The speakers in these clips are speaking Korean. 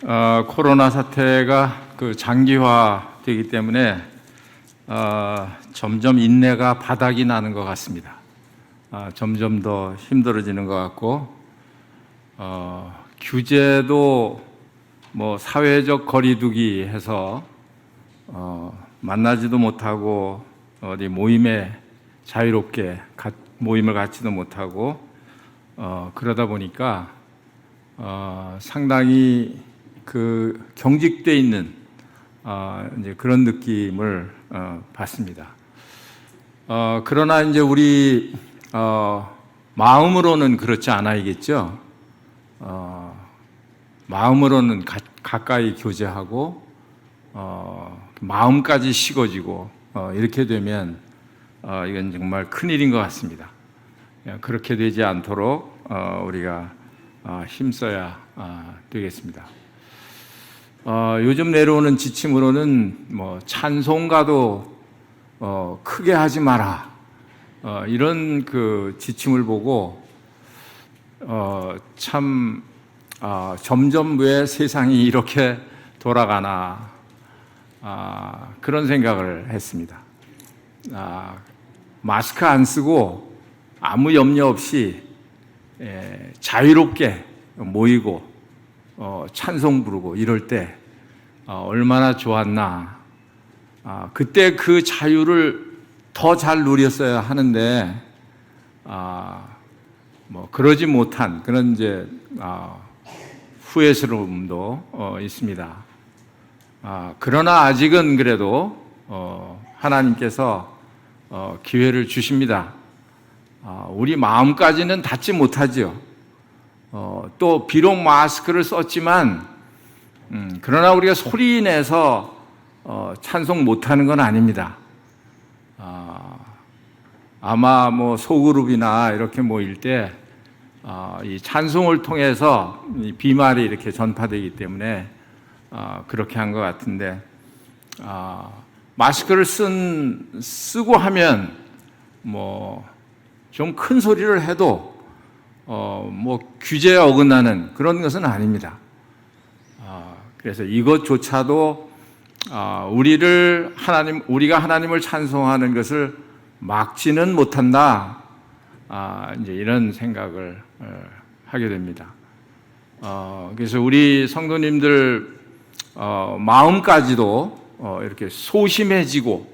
코로나 사태가 장기화되기 때문에 점점 인내가 바닥이 나는 것 같습니다. 점점 더 힘들어지는 것 같고, 규제도 사회적 거리두기 해서 만나지도 못하고 어디 모임에 자유롭게 모임을 갖지도 못하고 그러다 보니까 상당히 경직돼 있는 이제 그런 느낌을 받습니다. 그러나 이제 우리 마음으로는 그렇지 않아야겠죠. 마음으로는 가까이 교제하고 마음까지 식어지고 이렇게 되면 이건 정말 큰일인 것 같습니다. 그렇게 되지 않도록 우리가 힘써야 되겠습니다. 요즘 내려오는 지침으로는 찬송가도 크게 하지 마라, 이런 지침을 보고 참 점점 왜 세상이 이렇게 돌아가나 그런 생각을 했습니다. 마스크 안 쓰고 아무 염려 없이 자유롭게 모이고 찬송 부르고 이럴 때 얼마나 좋았나. 그때 그 자유를 더 잘 누렸어야 하는데 그러지 못한 그런 이제 후회스러움도 있습니다. 그러나 아직은 그래도 하나님께서 기회를 주십니다. 우리 마음까지는 닿지 못하죠. 또 비록 마스크를 썼지만 그러나 우리가 소리 내서 찬송 못하는 건 아닙니다. 아마 소그룹이나 이렇게 모일 때 이 찬송을 통해서 이 비말이 이렇게 전파되기 때문에 그렇게 한 것 같은데, 마스크를 쓰고 하면 좀 큰 소리를 해도 규제에 어긋나는 그런 것은 아닙니다. 그래서 이것조차도 우리가 하나님을 찬송하는 것을 막지는 못한다. 이제 이런 생각을 하게 됩니다. 그래서 우리 성도님들 마음까지도 이렇게 소심해지고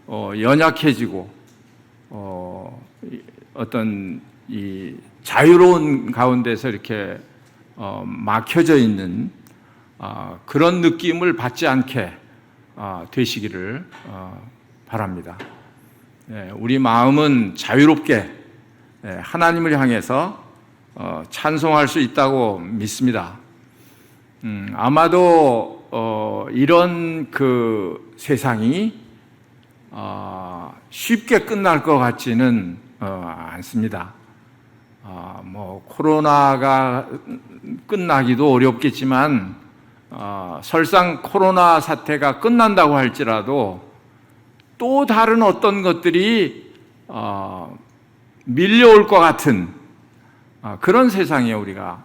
연약해지고 어떤 이 자유로운 가운데서 이렇게 막혀져 있는 그런 느낌을 받지 않게 되시기를 바랍니다. 우리 마음은 자유롭게 하나님을 향해서 찬송할 수 있다고 믿습니다. 아마도 이런 세상이 쉽게 끝날 것 같지는 않습니다. 코로나가 끝나기도 어렵겠지만 설상 코로나 사태가 끝난다고 할지라도 또 다른 어떤 것들이 밀려올 것 같은 그런 세상에 우리가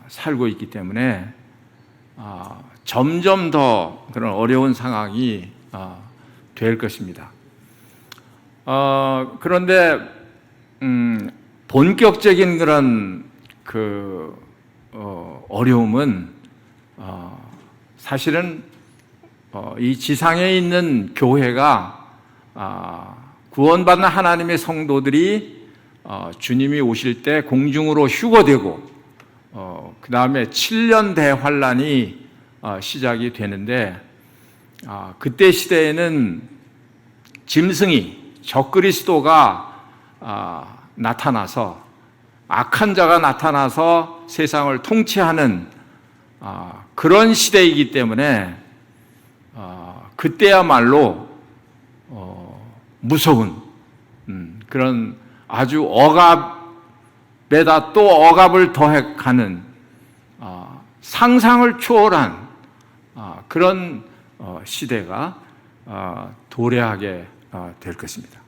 살고 있기 때문에 점점 더 그런 어려운 상황이 될 것입니다. 그런데 본격적인 그런 어려움은 사실은 이 지상에 있는 교회가 구원받는 하나님의 성도들이 주님이 오실 때 공중으로 휴거되고 그 다음에 7년 대환란이 시작이 되는데, 그때 시대에는 짐승이 적그리스도가 나타나서 악한 자가 나타나서 세상을 통치하는 그런 시대이기 때문에 그때야말로 무서운 그런 아주 억압에다 또 억압을 더해가는 상상을 초월한 그런 시대가 도래하게 될 것입니다.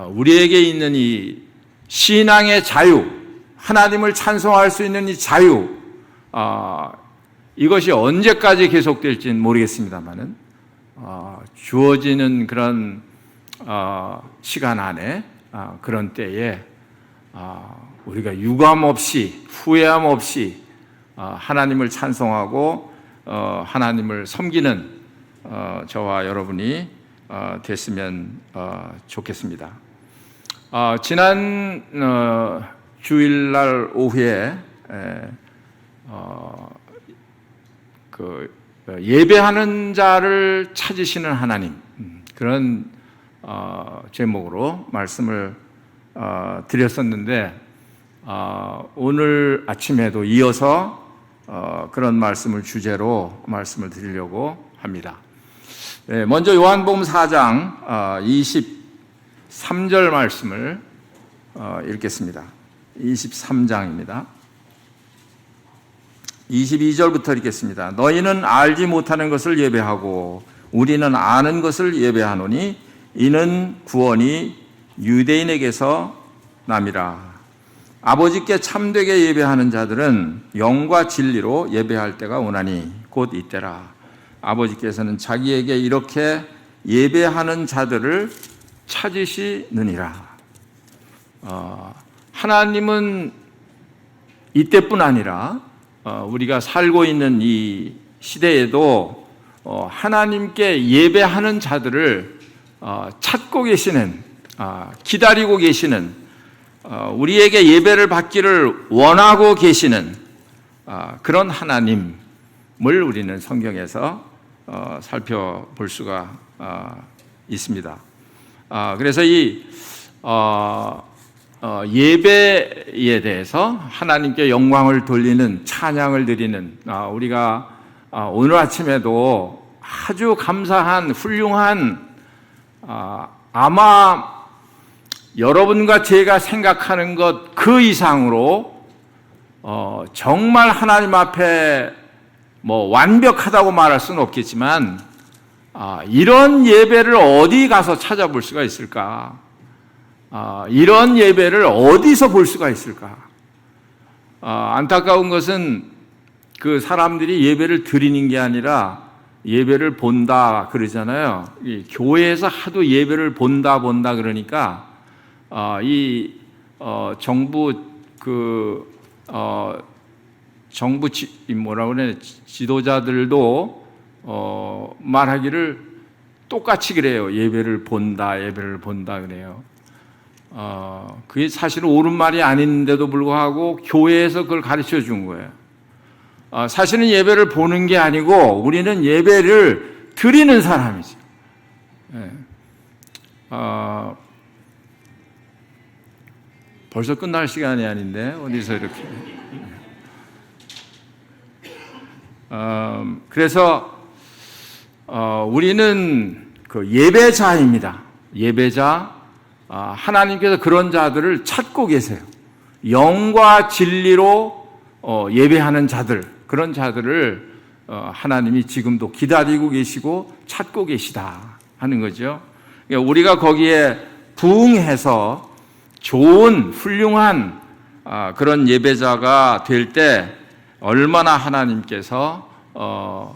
우리에게 있는 이 신앙의 자유, 하나님을 찬송할 수 있는 이 자유, 이것이 언제까지 계속될지는 모르겠습니다만은 주어지는 그런 시간 안에 그런 때에 우리가 유감 없이 후회함 없이 하나님을 찬송하고 하나님을 섬기는 저와 여러분이 됐으면 좋겠습니다. 지난 주일날 오후에 그 예배하는 자를 찾으시는 하나님, 그런 제목으로 말씀을 드렸었는데 오늘 아침에도 이어서 그런 말씀을 주제로 말씀을 드리려고 합니다. 먼저 요한복음 4장 23절 말씀을 읽겠습니다. 23장입니다. 22절부터 읽겠습니다. 너희는 알지 못하는 것을 예배하고 우리는 아는 것을 예배하노니 이는 구원이 유대인에게서 남이라. 아버지께 참되게 예배하는 자들은 영과 진리로 예배할 때가 오나니 곧 이때라. 아버지께서는 자기에게 이렇게 예배하는 자들을 찾으시느니라. 하나님은 이때뿐 아니라 우리가 살고 있는 이 시대에도 하나님께 예배하는 자들을 찾고 계시는, 기다리고 계시는, 우리에게 예배를 받기를 원하고 계시는 그런 하나님을 우리는 성경에서 살펴볼 수가 있습니다. 그래서 이 예배에 대해서 하나님께 영광을 돌리는, 찬양을 드리는, 우리가 오늘 아침에도 아주 감사한 훌륭한, 아마 여러분과 제가 생각하는 것 그 이상으로 정말 하나님 앞에 뭐 완벽하다고 말할 수는 없겠지만 이런 예배를 어디 가서 찾아볼 수가 있을까? 이런 예배를 어디서 볼 수가 있을까? 안타까운 것은 그 사람들이 예배를 드리는 게 아니라 예배를 본다 그러잖아요. 이 교회에서 하도 예배를 본다 그러니까 정부 뭐라고 그래, 지도자들도 말하기를 똑같이 그래요. 예배를 본다 그래요. 그게 사실은 옳은 말이 아닌데도 불구하고 교회에서 그걸 가르쳐 준 거예요. 사실은 예배를 보는 게 아니고 우리는 예배를 드리는 사람이죠. 벌써 끝날 시간이 아닌데 어디서 이렇게. 그래서 우리는 그 예배자입니다. 예배자. 하나님께서 그런 자들을 찾고 계세요. 영과 진리로 예배하는 자들, 그런 자들을 하나님이 지금도 기다리고 계시고 찾고 계시다 하는 거죠. 그러니까 우리가 거기에 부응해서 좋은 훌륭한 그런 예배자가 될 때 얼마나 하나님께서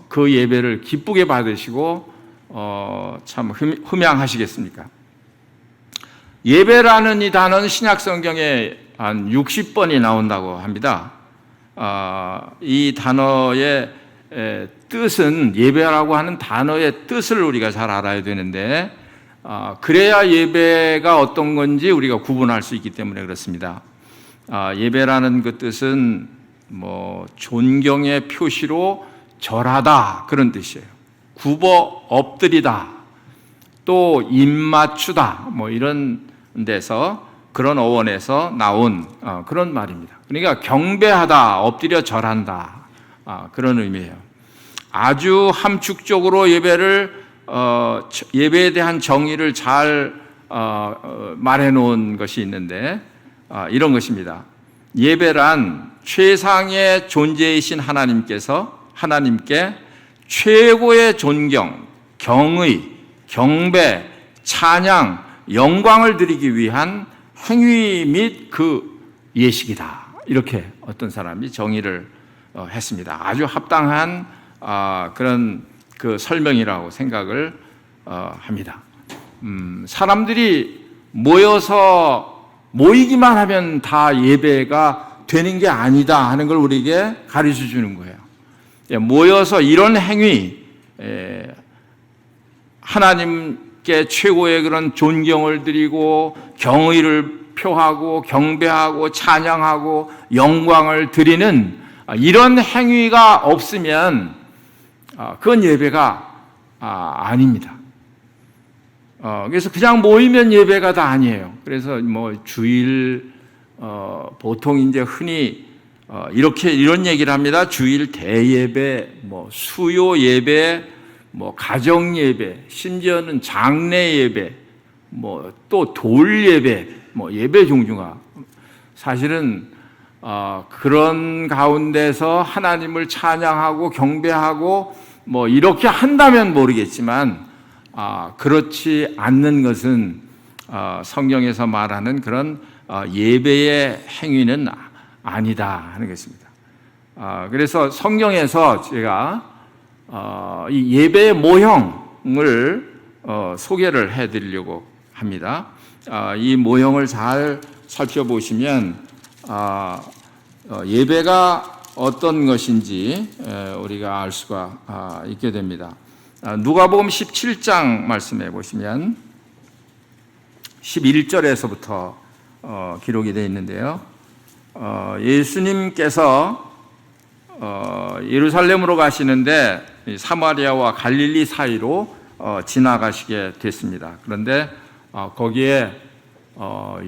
그 예배를 기쁘게 받으시고 참 흠양하시겠습니까? 예배라는 이 단어는 신약 성경에 한 60번이 나온다고 합니다. 이 단어의 뜻은, 예배라고 하는 단어의 뜻을 우리가 잘 알아야 되는데 그래야 예배가 어떤 건지 우리가 구분할 수 있기 때문에 그렇습니다. 예배라는 그 뜻은 뭐 존경의 표시로 절하다 그런 뜻이에요. 굽어 엎드리다, 또 입맞추다, 뭐 이런 데서, 그런 어원에서 나온 그런 말입니다. 그러니까 경배하다, 엎드려 절한다, 그런 의미예요. 아주 함축적으로 예배에 대한 정의를 잘 말해 놓은 것이 있는데 이런 것입니다. 예배란 최상의 존재이신 하나님께 최고의 존경, 경의, 경배, 찬양, 영광을 드리기 위한 행위 및 그 예식이다. 이렇게 어떤 사람이 정의를 했습니다. 아주 합당한 그런 그 설명이라고 생각을 합니다. 사람들이 모이기만 하면 다 예배가 되는 게 아니다 하는 걸 우리에게 가르쳐 주는 거예요. 모여서 이런 행위, 하나님께 최고의 그런 존경을 드리고 경의를 표하고 경배하고 찬양하고 영광을 드리는 이런 행위가 없으면 그건 예배가 아닙니다. 그래서 그냥 모이면 예배가 다 아니에요. 그래서 뭐 주일 보통 이제 흔히 이런 얘기를 합니다. 주일 대예배, 뭐 수요 예배, 뭐 가정 예배, 심지어는 장례 예배, 뭐 또 돌 예배, 뭐 예배 종류가 사실은 그런 가운데서 하나님을 찬양하고 경배하고 뭐 이렇게 한다면 모르겠지만 그렇지 않는 것은 성경에서 말하는 그런 예배의 행위는 아니다 하는 것입니다. 그래서 성경에서 제가 이 예배의 모형을 소개를 해드리려고 합니다. 이 모형을 잘 살펴보시면 예배가 어떤 것인지 우리가 알 수가 있게 됩니다. 누가복음 17장 말씀해 보시면 11절에서부터 기록이 되어 있는데요. 예수님께서 예루살렘으로 가시는데 사마리아와 갈릴리 사이로 지나가시게 됐습니다. 그런데 거기에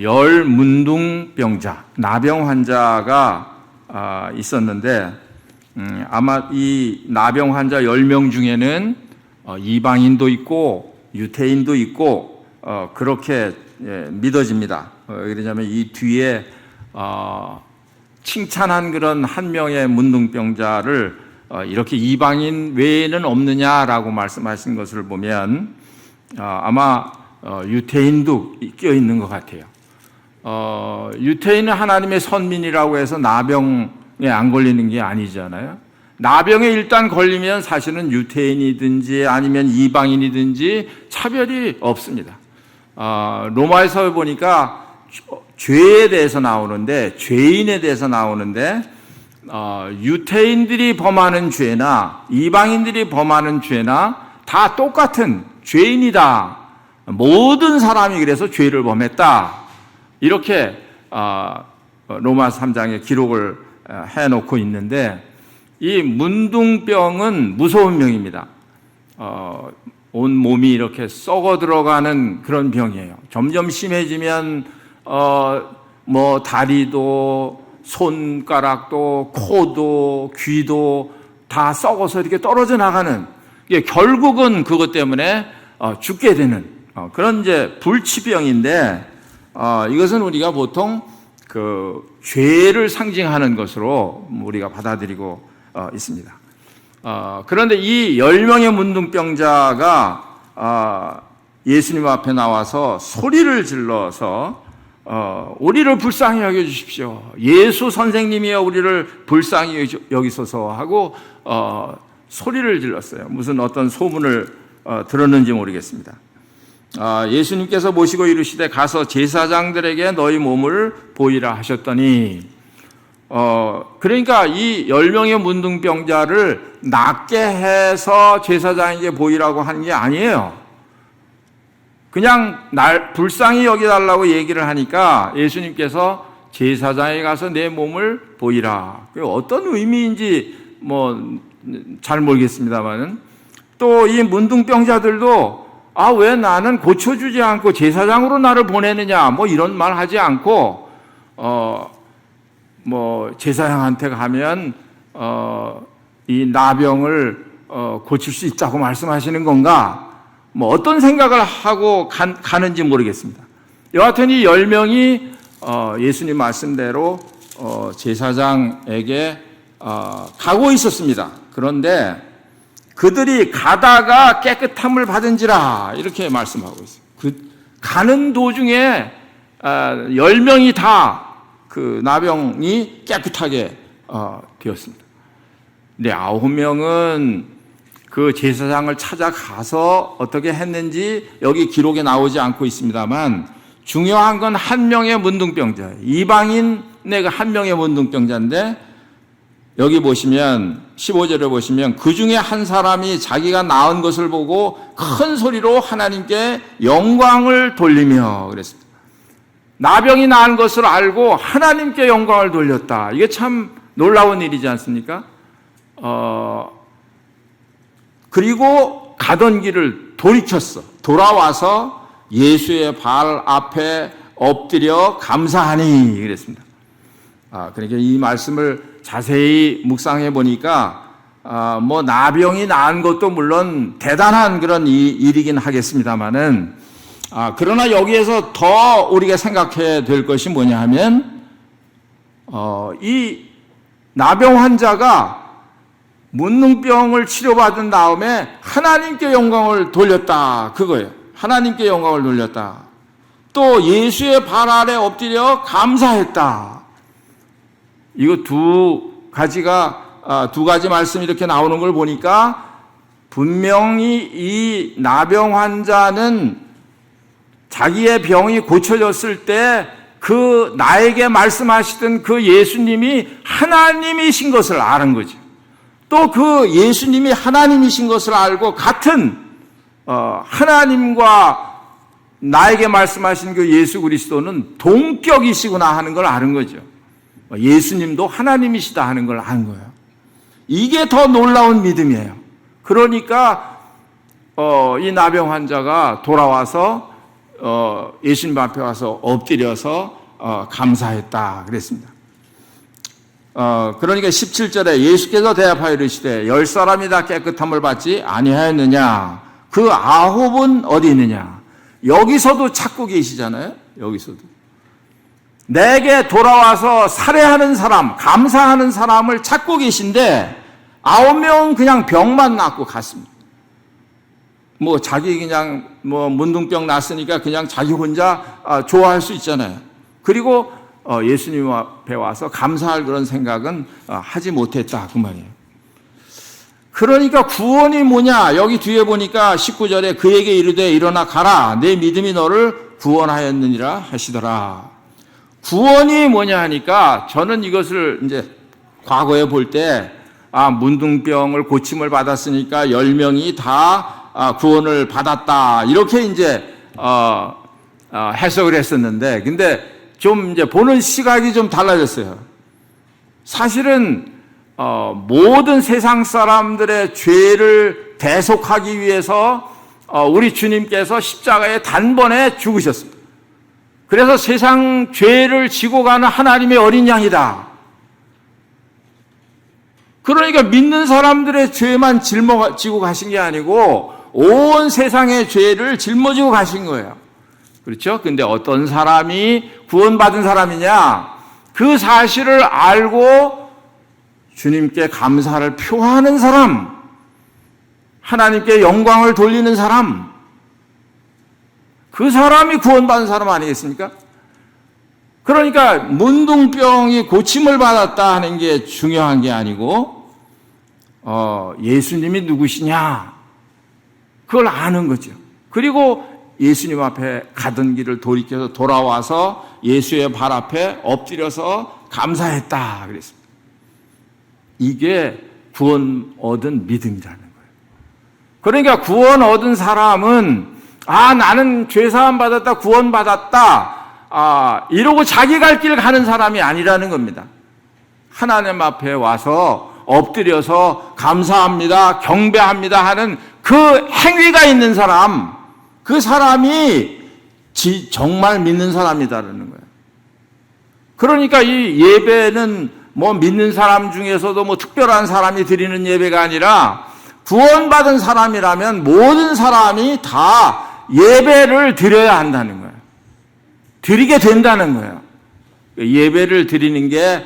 열 문둥병자, 나병 환자가 있었는데 아마 이 나병 환자 10명 중에는 이방인도 있고 유태인도 있고 그렇게 믿어집니다. 그러냐면 이 뒤에 칭찬한 그런 한 명의 문둥병자를 이렇게 이방인 외에는 없느냐라고 말씀하신 것을 보면 아마 유태인도 껴 있는 것 같아요. 유태인은 하나님의 선민이라고 해서 나병에 안 걸리는 게 아니잖아요. 나병에 일단 걸리면 사실은 유태인이든지 아니면 이방인이든지 차별이 없습니다. 로마에서 보니까 죄에 대해서 나오는데, 죄인에 대해서 나오는데 유태인들이 범하는 죄나 이방인들이 범하는 죄나 다 똑같은 죄인이다. 모든 사람이 그래서 죄를 범했다. 이렇게 로마서 3장에 기록을 해놓고 있는데 이 문둥병은 무서운 병입니다. 온 몸이 이렇게 썩어 들어가는 그런 병이에요. 점점 심해지면 뭐 다리도 손가락도 코도 귀도 다 썩어서 이렇게 떨어져 나가는, 결국은 그것 때문에 죽게 되는 그런 이제 불치병인데 이것은 우리가 보통 그 죄를 상징하는 것으로 우리가 받아들이고 있습니다. 그런데 이 10명의 문둥병자가 예수님 앞에 나와서 소리를 질러서 우리를 불쌍히 여겨주십시오. 예수 선생님이여 우리를 불쌍히 여기소서 하고 소리를 질렀어요. 무슨 어떤 소문을 들었는지 모르겠습니다. 예수님께서 모시고 이르시되 가서 제사장들에게 너희 몸을 보이라 하셨더니 그러니까 이 10명의 문둥병자를 낫게 해서 제사장에게 보이라고 하는 게 아니에요. 그냥 날 불쌍히 여기달라고 얘기를 하니까 예수님께서 제사장에 가서 내 몸을 보이라. 어떤 의미인지 뭐 잘 모르겠습니다만은 또 이 문둥병자들도 왜 나는 고쳐주지 않고 제사장으로 나를 보내느냐 뭐 이런 말 하지 않고 뭐 제사장한테 가면 이 나병을 고칠 수 있다고 말씀하시는 건가? 뭐 어떤 생각을 하고 가는지 모르겠습니다. 여하튼 이 10명이 예수님 말씀대로 제사장에게 가고 있었습니다. 그런데 그들이 가다가 깨끗함을 받은지라 이렇게 말씀하고 있어요. 가는 도중에 10명이 다 그 나병이 깨끗하게 되었습니다. 근데 9명은 그 제사장을 찾아가서 어떻게 했는지 여기 기록에 나오지 않고 있습니다만, 중요한 건 한 명의 문둥병자, 이방인의 한 명의 문둥병자인데, 여기 보시면 15절에 보시면 그 중에 한 사람이 자기가 낳은 것을 보고 큰 소리로 하나님께 영광을 돌리며 그랬습니다. 나병이 낳은 것을 알고 하나님께 영광을 돌렸다. 이게 참 놀라운 일이지 않습니까? 그리고 가던 길을 돌이켰어. 돌아와서 예수의 발 앞에 엎드려 감사하니 그랬습니다. 그러니까 이 말씀을 자세히 묵상해 보니까 나병이 나은 것도 물론 대단한 그런 일이긴 하겠습니다만은, 그러나 여기에서 더 우리가 생각해야 될 것이 뭐냐 하면, 이 나병 환자가 문둥병을 치료받은 다음에 하나님께 영광을 돌렸다, 그거예요. 하나님께 영광을 돌렸다. 또 예수의 발 아래 엎드려 감사했다. 이거 두 가지 말씀이 이렇게 나오는 걸 보니까 분명히 이 나병 환자는 자기의 병이 고쳐졌을 때 그 나에게 말씀하시던 그 예수님이 하나님이신 것을 아는 거죠. 또 그 예수님이 하나님이신 것을 알고 같은 하나님과 나에게 말씀하신 그 예수 그리스도는 동격이시구나 하는 걸 아는 거죠. 예수님도 하나님이시다 하는 걸 아는 거예요. 이게 더 놀라운 믿음이에요. 그러니까 이 나병 환자가 돌아와서 예수님 앞에 와서 엎드려서 감사했다 그랬습니다. 그러니까 17절에 예수께서 대답하여 이르시되 10사람이 다 깨끗함을 받지 아니하였느냐? 그 9은 어디 있느냐? 여기서도 찾고 계시잖아요. 여기서도 내게 돌아와서 살해하는 사람, 감사하는 사람을 찾고 계신데 9명은 그냥 병만 낫고 갔습니다. 자기 그냥 문둥병 났으니까 그냥 자기 혼자 좋아할 수 있잖아요. 그리고 예수님 앞에 와서 감사할 그런 생각은 하지 못했다 그 말이에요. 그러니까 구원이 뭐냐? 여기 뒤에 보니까 19절에 그에게 이르되 일어나 가라, 내 믿음이 너를 구원하였느니라 하시더라. 구원이 뭐냐 하니까 저는 이것을 이제 과거에 볼 때 문둥병을 고침을 받았으니까 10명이 다 구원을 받았다 이렇게 이제 해석을 했었는데, 근데 좀 이제 보는 시각이 좀 달라졌어요. 사실은 모든 세상 사람들의 죄를 대속하기 위해서 우리 주님께서 십자가에 단번에 죽으셨습니다. 그래서 세상 죄를 지고 가는 하나님의 어린 양이다. 그러니까 믿는 사람들의 죄만 짊어지고 가신 게 아니고 온 세상의 죄를 짊어지고 가신 거예요. 그렇죠? 근데 어떤 사람이 구원받은 사람이냐? 그 사실을 알고 주님께 감사를 표하는 사람, 하나님께 영광을 돌리는 사람, 그 사람이 구원받은 사람 아니겠습니까? 그러니까 문둥병이 고침을 받았다 하는 게 중요한 게 아니고 예수님이 누구시냐 그걸 아는 거죠. 그리고 예수님 앞에 가던 길을 돌이켜서 돌아와서 예수의 발 앞에 엎드려서 감사했다 그랬습니다. 이게 구원 얻은 믿음이라는 거예요. 그러니까 구원 얻은 사람은 나는 죄사함 받았다, 구원 받았다, 이러고 자기 갈 길 가는 사람이 아니라는 겁니다. 하나님 앞에 와서 엎드려서 감사합니다, 경배합니다 하는 그 행위가 있는 사람, 그 사람이 정말 믿는 사람이다라는 거예요. 그러니까 이 예배는 믿는 사람 중에서도 특별한 사람이 드리는 예배가 아니라 구원받은 사람이라면 모든 사람이 다 예배를 드려야 한다는 거예요. 드리게 된다는 거예요. 예배를 드리는 게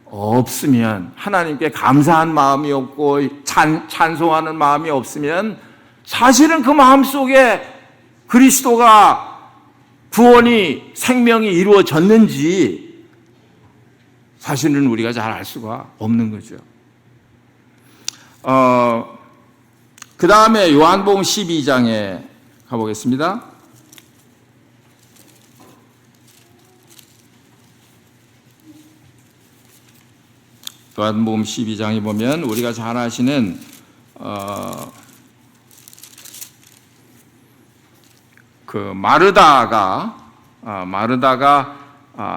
없으면, 하나님께 감사한 마음이 없고 찬송하는 마음이 없으면 사실은 그 마음 속에 그리스도가 구원이 생명이 이루어졌는지 사실은 우리가 잘 알 수가 없는 거죠. 그 다음에 요한복음 12장에 가보겠습니다. 요한복음 12장에 보면 우리가 잘 아시는 그 마르다가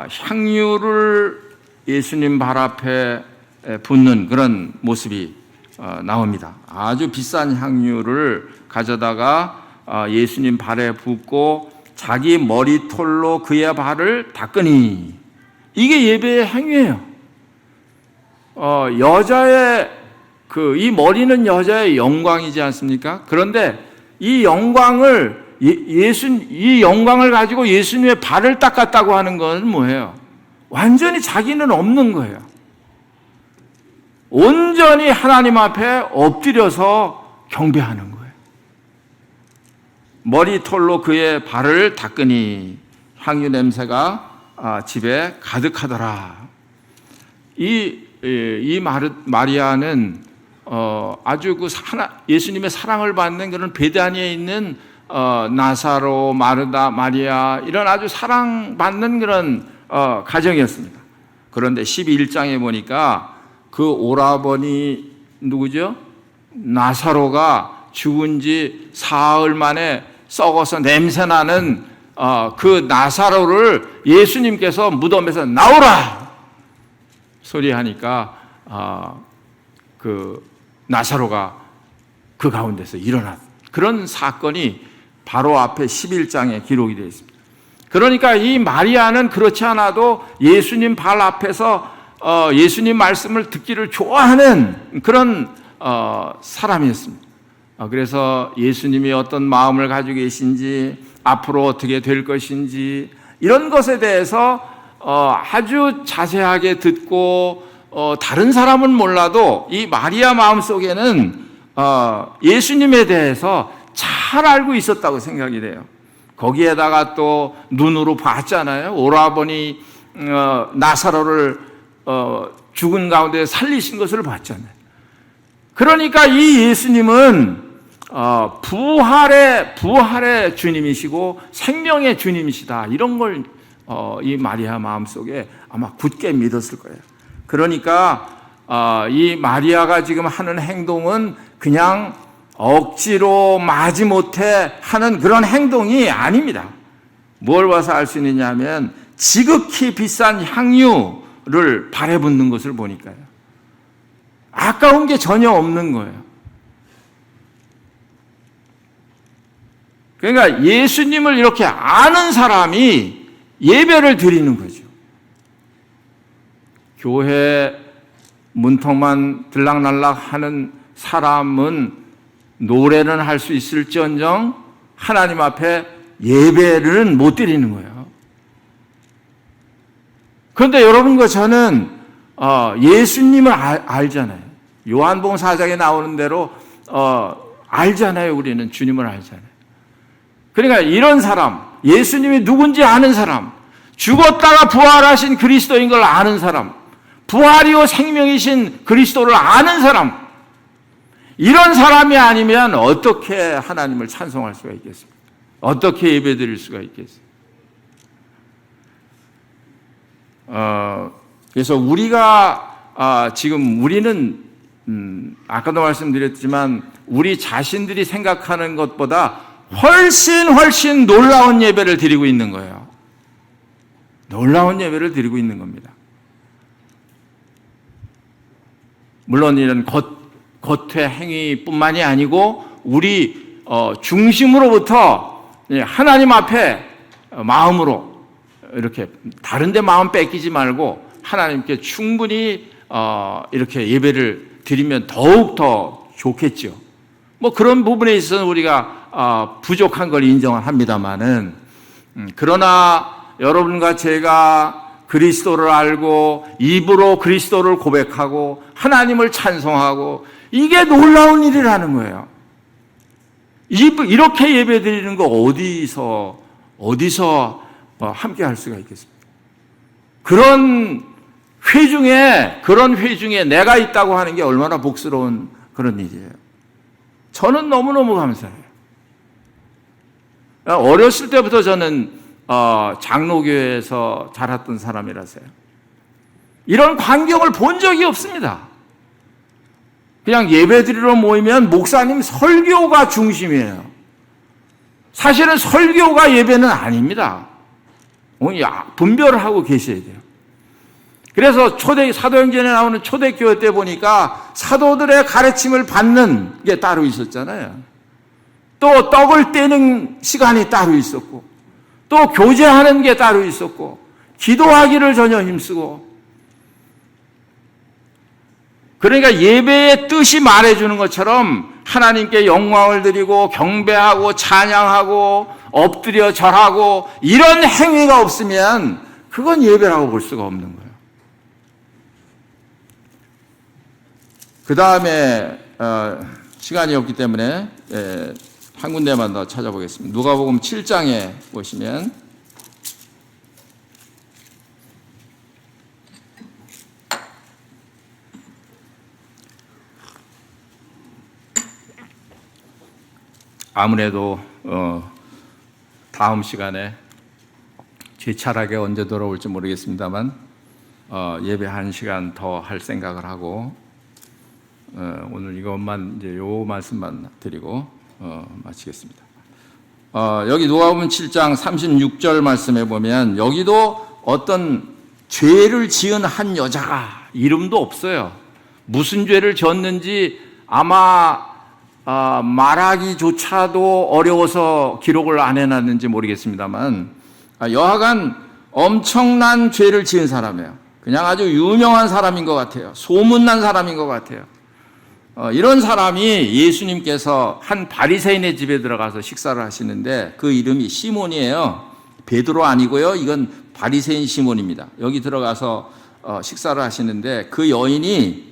향유를 예수님 발 앞에 붓는 그런 모습이 나옵니다. 아주 비싼 향유를 가져다가 예수님 발에 붓고 자기 머리털로 그의 발을 닦으니, 이게 예배의 행위예요. 여자의 이 머리는 여자의 영광이지 않습니까? 그런데 이 영광을 이 영광을 가지고 예수님의 발을 닦았다고 하는 건 뭐예요? 완전히 자기는 없는 거예요. 온전히 하나님 앞에 엎드려서 경배하는 거예요. 머리털로 그의 발을 닦으니 향유 냄새가 집에 가득하더라. 이 마리아는 아주 예수님의 사랑을 받는 그런 베다니에 있는 나사로, 마르다, 마리아, 이런 아주 사랑받는 그런 가정이었습니다. 그런데 12장에 보니까 그 오라버니 누구죠? 나사로가 죽은 지 사흘 만에 썩어서 냄새나는 그 나사로를 예수님께서 무덤에서 나오라 소리하니까 그 나사로가 그 가운데서 일어난 그런 사건이 바로 앞에 11장에 기록이 되어 있습니다. 그러니까 이 마리아는 그렇지 않아도 예수님 발 앞에서 예수님 말씀을 듣기를 좋아하는 그런 사람이었습니다. 그래서 예수님이 어떤 마음을 가지고 계신지, 앞으로 어떻게 될 것인지, 이런 것에 대해서 아주 자세하게 듣고, 다른 사람은 몰라도 이 마리아 마음속에는 예수님에 대해서 잘 알고 있었다고 생각이 돼요. 거기에다가 또 눈으로 봤잖아요. 오라버니 나사로를 죽은 가운데 살리신 것을 봤잖아요. 그러니까 이 예수님은 부활의 주님이시고 생명의 주님이시다, 이런 걸 이 마리아 마음속에 아마 굳게 믿었을 거예요. 그러니까 이 마리아가 지금 하는 행동은 그냥 억지로 마지못해 하는 그런 행동이 아닙니다. 뭘 봐서 알 수 있느냐 하면 지극히 비싼 향유를 발에 붓는 것을 보니까요. 아까운 게 전혀 없는 거예요. 그러니까 예수님을 이렇게 아는 사람이 예배를 드리는 거죠. 교회 문턱만 들락날락 하는 사람은 노래는 할 수 있을지언정 하나님 앞에 예배는 못 드리는 거예요. 그런데 여러분과 저는 예수님을 알잖아요. 요한복음 4장에 나오는 대로 알잖아요. 우리는 주님을 알잖아요. 그러니까 이런 사람, 예수님이 누군지 아는 사람, 죽었다가 부활하신 그리스도인 걸 아는 사람, 부활이요 생명이신 그리스도를 아는 사람, 이런 사람이 아니면 어떻게 하나님을 찬송할 수가 있겠습니까? 어떻게 예배드릴 수가 있겠어요? 그래서 우리가 지금 우리는 아까도 말씀드렸지만 우리 자신들이 생각하는 것보다 훨씬 놀라운 예배를 드리고 있는 거예요. 놀라운 예배를 드리고 있는 겁니다. 물론 이런 겉의 행위뿐만이 아니고 우리 중심으로부터 하나님 앞에 마음으로 이렇게 다른 데 마음 뺏기지 말고 하나님께 충분히 이렇게 예배를 드리면 더욱 더 좋겠죠. 뭐 그런 부분에 있어서는 우리가 부족한 걸 인정을 합니다만은, 그러나 여러분과 제가 그리스도를 알고 입으로 그리스도를 고백하고 하나님을 찬송하고, 이게 놀라운 일이라는 거예요. 이렇게 예배 드리는 거 어디서 함께 할 수가 있겠습니까? 그런 회중에 내가 있다고 하는 게 얼마나 복스러운 그런 일이에요. 저는 너무너무 감사해요. 어렸을 때부터 저는 장로교회에서 자랐던 사람이라서요. 이런 광경을 본 적이 없습니다. 그냥 예배드리러 모이면 목사님 설교가 중심이에요. 사실은 설교가 예배는 아닙니다. 분별을 하고 계셔야 돼요. 그래서 사도행전에 나오는 초대교회 때 보니까 사도들의 가르침을 받는 게 따로 있었잖아요. 또 떡을 떼는 시간이 따로 있었고, 또 교제하는 게 따로 있었고, 기도하기를 전혀 힘쓰고, 그러니까 예배의 뜻이 말해주는 것처럼 하나님께 영광을 드리고 경배하고 찬양하고 엎드려 절하고 이런 행위가 없으면 그건 예배라고 볼 수가 없는 거예요. 그 다음에 시간이 없기 때문에 한 군데만 더 찾아보겠습니다. 누가복음 7장에 보시면 아무래도 다음 시간에 죄찰하게 언제 돌아올지 모르겠습니다만 예배 1시간 더 할 생각을 하고 오늘 이것만 이제 요 말씀만 드리고 마치겠습니다. 여기 누가복음 7장 36절 말씀에 보면 여기도 어떤 죄를 지은 한 여자가 이름도 없어요. 무슨 죄를 지었는지 아마 말하기조차도 어려워서 기록을 안 해놨는지 모르겠습니다만 여하간 엄청난 죄를 지은 사람이에요. 그냥 아주 유명한 사람인 것 같아요. 소문난 사람인 것 같아요. 이런 사람이 예수님께서 한 바리새인의 집에 들어가서 식사를 하시는데 그 이름이 시몬이에요. 베드로 아니고요. 이건 바리새인 시몬입니다. 여기 들어가서 식사를 하시는데 그 여인이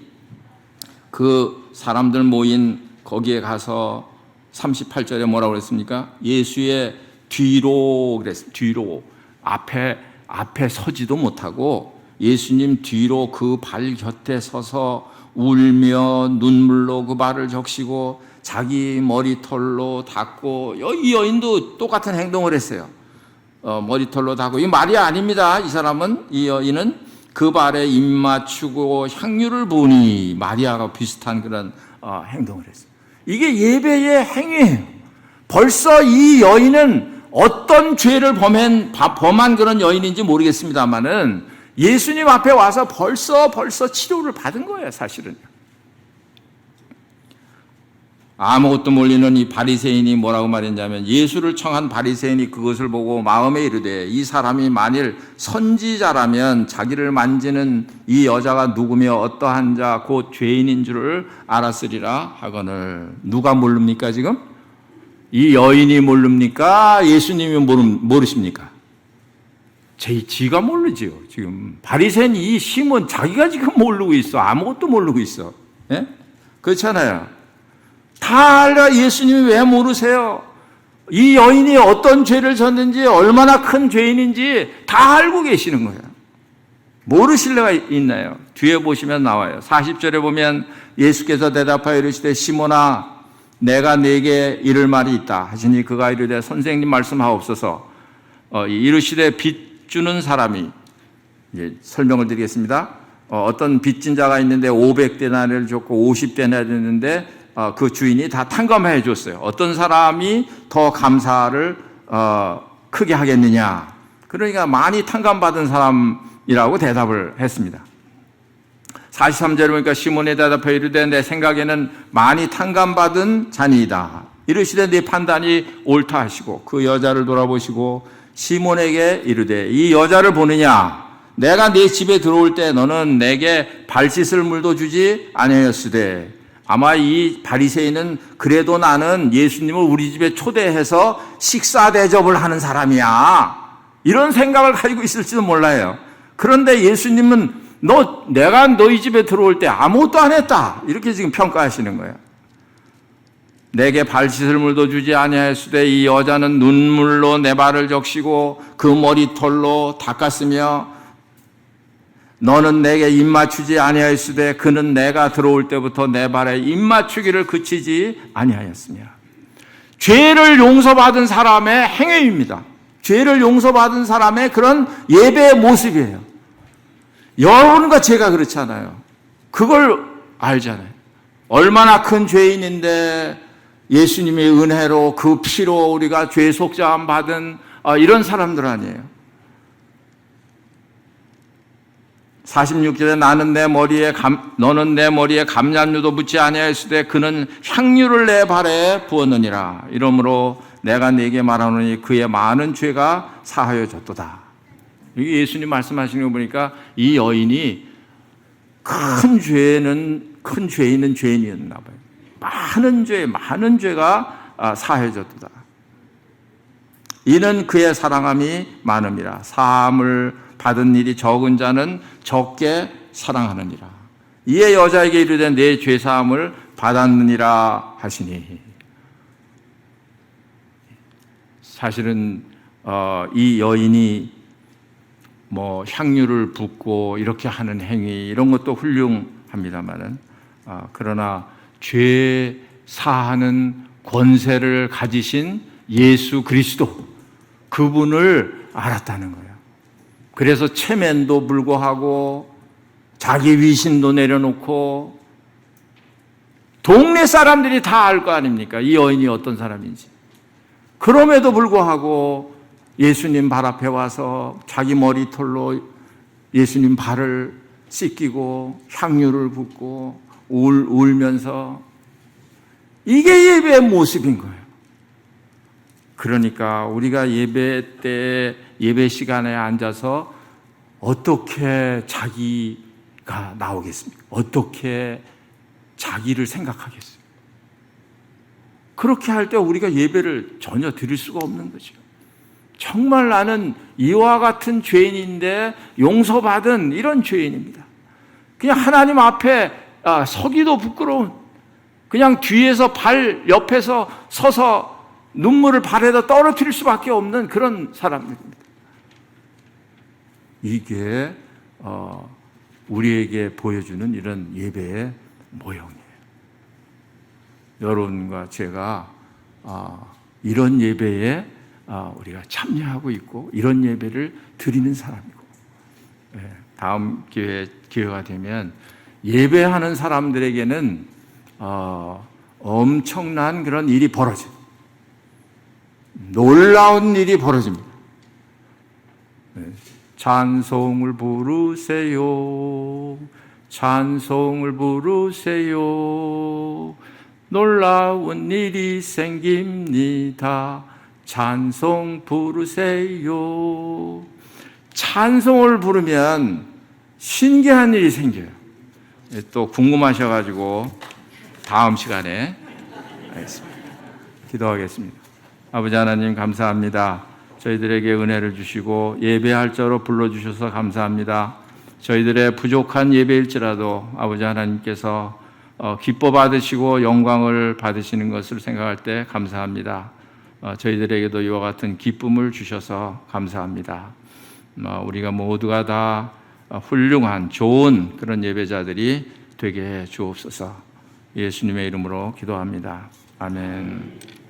그 사람들 모인 거기에 가서 38절에 뭐라고 그랬습니까? 예수의 뒤로 그랬습니다. 뒤로 앞에 서지도 못하고 예수님 뒤로 그 발 곁에 서서 울며 눈물로 그 발을 적시고 자기 머리털로 닦고 이 여인도 똑같은 행동을 했어요. 머리털로 닦고 이 말이 아닙니다. 이 사람은 이 여인은 그 발에 입 맞추고 향유를 부으니 마리아가 비슷한 그런 행동을 했어요. 이게 예배의 행위예요. 벌써 이 여인은 어떤 죄를 범한 그런 여인인지 모르겠습니다만은 예수님 앞에 와서 벌써 치료를 받은 거예요, 사실은. 아무것도 모르는 이 바리새인이 뭐라고 말했냐면 예수를 청한 바리새인이 그것을 보고 마음에 이르되 이 사람이 만일 선지자라면 자기를 만지는 이 여자가 누구며 어떠한 자 곧 죄인인 줄을 알았으리라 하거늘. 누가 모릅니까 지금? 이 여인이 모릅니까? 예수님이 모르십니까? 지가 모르지요. 지금 바리새인 이 시몬 자기가 지금 모르고 있어. 아무것도 모르고 있어. 예? 그렇잖아요. 다 알아. 예수님이 왜 모르세요? 이 여인이 어떤 죄를 졌는지 얼마나 큰 죄인인지 다 알고 계시는 거예요. 모르실 리가 있나요? 뒤에 보시면 나와요. 40절에 보면 예수께서 대답하여 이르시되 시몬아 내가 네게 이를 말이 있다 하시니 그가 이르되 선생님 말씀하옵소서. 이르시되 빚 주는 사람이 이제 설명을 드리겠습니다. 어떤 빚진 자가 있는데 500데나리를 줬고 50데나리를 줬는데 그 주인이 다 탕감해 줬어요. 어떤 사람이 더 감사를 크게 하겠느냐. 그러니까 많이 탕감받은 사람이라고 대답을 했습니다. 43절에 보니까 시몬이 대답하여 이르되 내 생각에는 많이 탕감받은 자니이다. 이르시되 네 판단이 옳다 하시고 그 여자를 돌아보시고 시몬에게 이르되 이 여자를 보느냐? 내가 네 집에 들어올 때 너는 내게 발 씻을 물도 주지 아니하였으되. 아마 이 바리새인은 그래도 나는 예수님을 우리 집에 초대해서 식사 대접을 하는 사람이야. 이런 생각을 가지고 있을지도 몰라요. 그런데 예수님은 내가 너희 집에 들어올 때 아무것도 안 했다. 이렇게 지금 평가하시는 거예요. 내게 발 씻을 물도 주지 아니하였으되 이 여자는 눈물로 내 발을 적시고 그 머리털로 닦았으며 너는 내게 입맞추지 아니하였으되 그는 내가 들어올 때부터 내 발에 입맞추기를 그치지 아니하였으며. 죄를 용서받은 사람의 행위입니다. 죄를 용서받은 사람의 그런 예배의 모습이에요. 여러분과 제가 그렇잖아요. 그걸 알잖아요. 얼마나 큰 죄인인데 예수님의 은혜로 그 피로 우리가 죄 속죄함 받은 이런 사람들 아니에요. 46절에 너는 내 머리에 감람류도 묻지 아니하였으되 그는 향유를 내 발에 부었느니라. 이러므로 내가 네게 말하노니 그의 많은 죄가 사하여졌도다. 이게 예수님 말씀하시는 거 보니까 이 여인이 큰 죄인은 죄인이었나 봐요. 많은 죄가 사하여졌도다. 이는 그의 사랑함이 많음이라. 사함을 받은 일이 적은 자는 적게 사랑하느니라. 이에 여자에게 이르되 내 죄사함을 받았느니라 하시니. 사실은 이 여인이 향유를 붓고 이렇게 하는 행위 이런 것도 훌륭합니다만은 그러나 죄 사하는 권세를 가지신 예수 그리스도 그분을 알았다는 거예요. 그래서 체면도 불구하고 자기 위신도 내려놓고 동네 사람들이 다 알 거 아닙니까? 이 여인이 어떤 사람인지. 그럼에도 불구하고 예수님 발 앞에 와서 자기 머리털로 예수님 발을 씻기고 향유를 붓고 울면서 이게 예배의 모습인 거예요. 그러니까 우리가 예배 때 예배 시간에 앉아서 어떻게 자기가 나오겠습니까? 어떻게 자기를 생각하겠어요? 그렇게 할 때 우리가 예배를 전혀 드릴 수가 없는 거죠. 정말 나는 이와 같은 죄인인데 용서받은 이런 죄인입니다. 그냥 하나님 앞에 서기도 부끄러운, 그냥 뒤에서 발 옆에서 서서 눈물을 발에다 떨어뜨릴 수밖에 없는 그런 사람들입니다. 이게 우리에게 보여주는 이런 예배의 모형이에요. 여러분과 제가 이런 예배에 우리가 참여하고 있고 이런 예배를 드리는 사람이고, 다음 기회가 되면 예배하는 사람들에게는 엄청난 그런 일이 벌어져요. 놀라운 일이 벌어집니다. 찬송을 부르세요. 찬송을 부르세요. 놀라운 일이 생깁니다. 찬송 부르세요. 찬송을 부르면 신기한 일이 생겨요. 또 궁금하셔가지고 다음 시간에 하겠습니다. 기도하겠습니다. 아버지 하나님 감사합니다. 저희들에게 은혜를 주시고 예배할 자로 불러주셔서 감사합니다. 저희들의 부족한 예배일지라도 아버지 하나님께서 기뻐 받으시고 영광을 받으시는 것을 생각할 때 감사합니다. 저희들에게도 이와 같은 기쁨을 주셔서 감사합니다. 우리가 모두가 다 훌륭한 좋은 그런 예배자들이 되게 해 주옵소서. 예수님의 이름으로 기도합니다. 아멘.